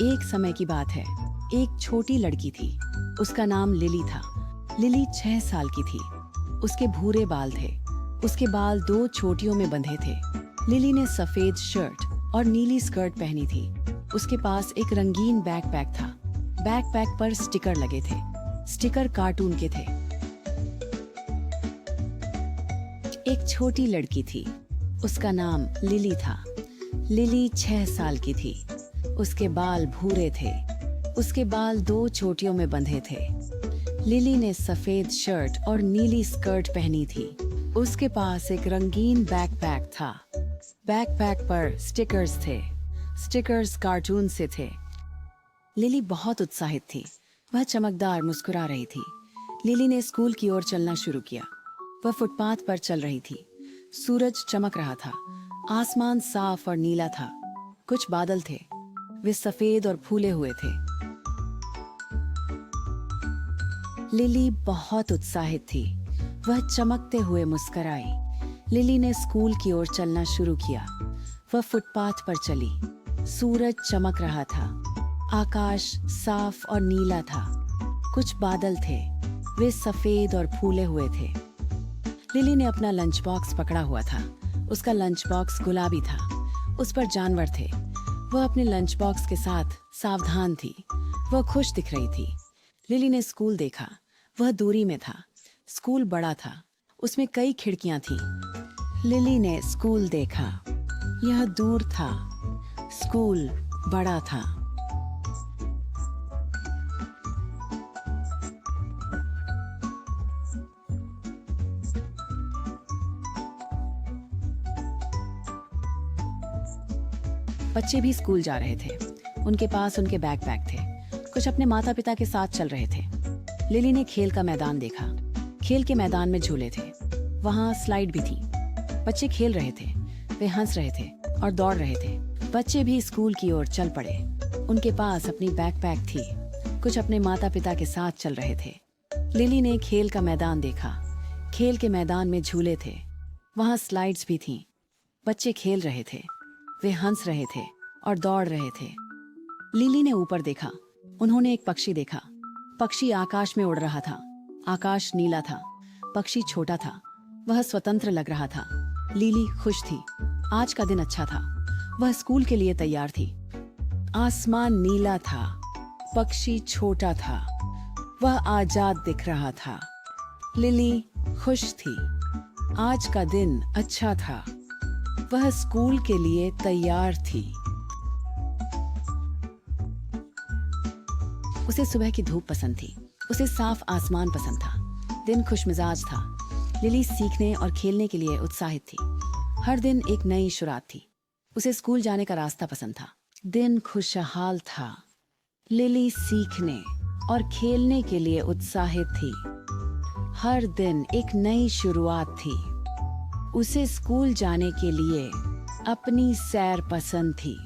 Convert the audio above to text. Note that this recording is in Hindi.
एक समय की बात है। एक छोटी लड़की थी। उसका नाम लिली था। लिली 6 साल की थी। उसके भूरे बाल थे। उसके बाल 2 चोटियों में बंधे थे। लिली ने सफेद शर्ट और नीली स्कर्ट पहनी थी। उसके पास एक रंगीन बैकपैक था। बैकपैक पर स्टिकर लगे थे। स्टिकर कार्टून के थे। एक छोटी लड़की थी। उसका नाम लिली था। लिली 6 साल की थी। उसके बाल भूरे थे। उसके बाल 2 चोटियों में बंधे थे। लिली ने सफेद शर्ट और नीली स्कर्ट पहनी थी। उसके पास एक रंगीन बैकपैक था। बैकपैक पर स्टिकर्स थे। स्टिकर्स कार्टून से थे। लिली बहुत उत्साहित थी। वह चमकदार मुस्कुरा रही थी। लिली ने स्कूल की ओर चलना शुरू किया। वह फुटपाथ पर चल रही थी। सूरज चमक रहा था। आसमान साफ और नीला था। कुछ बादल थे। वे सफेद और फूले हुए थे। लिली बहुत उत्साहित थी। वह चमकते हुए मुस्कुराई। लिली ने स्कूल की ओर चलना शुरू किया। वह फुटपाथ पर चली। सूरज चमक रहा था। आकाश साफ और नीला था। कुछ बादल थे। वे सफेद और फूले हुए थे। लिली ने अपना लंच बॉक्स पकड़ा हुआ था। उसका लंच बॉक्स गुलाबी था। उस पर जानवर थे। वह अपने लंच बॉक्स के साथ सावधान थी। वह खुश दिख रही थी। लिली ने स्कूल देखा। वह दूरी में था। स्कूल बड़ा था। उसमें कई खिड़कियां थीं। लिली ने स्कूल देखा। यह दूर था। स्कूल बड़ा था। बच्चे भी स्कूल जा रहे थे। उनके पास उनके बैकपैक थे। कुछ अपने माता पिता के साथ चल रहे थे। लिली ने खेल का मैदान देखा। खेल के मैदान में झूले थे। वहाँ स्लाइड भी थी। बच्चे खेल रहे थे। वे हंस रहे थे और दौड़ रहे थे। बच्चे भी स्कूल की ओर चल पड़े। उनके पास अपनी बैकपैक थी। कुछ अपने माता पिता के साथ चल रहे थे। लिली ने खेल का मैदान देखा। खेल के मैदान में झूले थे। वहाँ स्लाइड्स भी थीं। बच्चे खेल रहे थे। वे हंस रहे थे और दौड़ रहे थे। लिली ने ऊपर देखा। उन्होंने एक पक्षी देखा। पक्षी आकाश में उड़ रहा था। आकाश नीला था। पक्षी छोटा था। वह स्वतंत्र लग रहा था। लिली खुश थी। आज का दिन अच्छा था। वह स्कूल के लिए तैयार थी। आसमान नीला था। पक्षी छोटा था। वह आजाद दिख रहा था। लिली खुश थी। आज का दिन अच्छा था। वह स्कूल के लिए तैयार थी। उसे सुबह की धूप पसंद थी। उसे साफ आसमान पसंद था। दिन खुशमिजाज था। लिली सीखने और खेलने के लिए उत्साहित थी। हर दिन एक नई शुरुआत थी। उसे स्कूल जाने का रास्ता पसंद था। दिन खुशहाल था। लिली सीखने और खेलने के लिए उत्साहित थी। हर दिन एक नई शुरुआत थी। उसे स्कूल जाने के लिए अपनी सैर पसंद थी।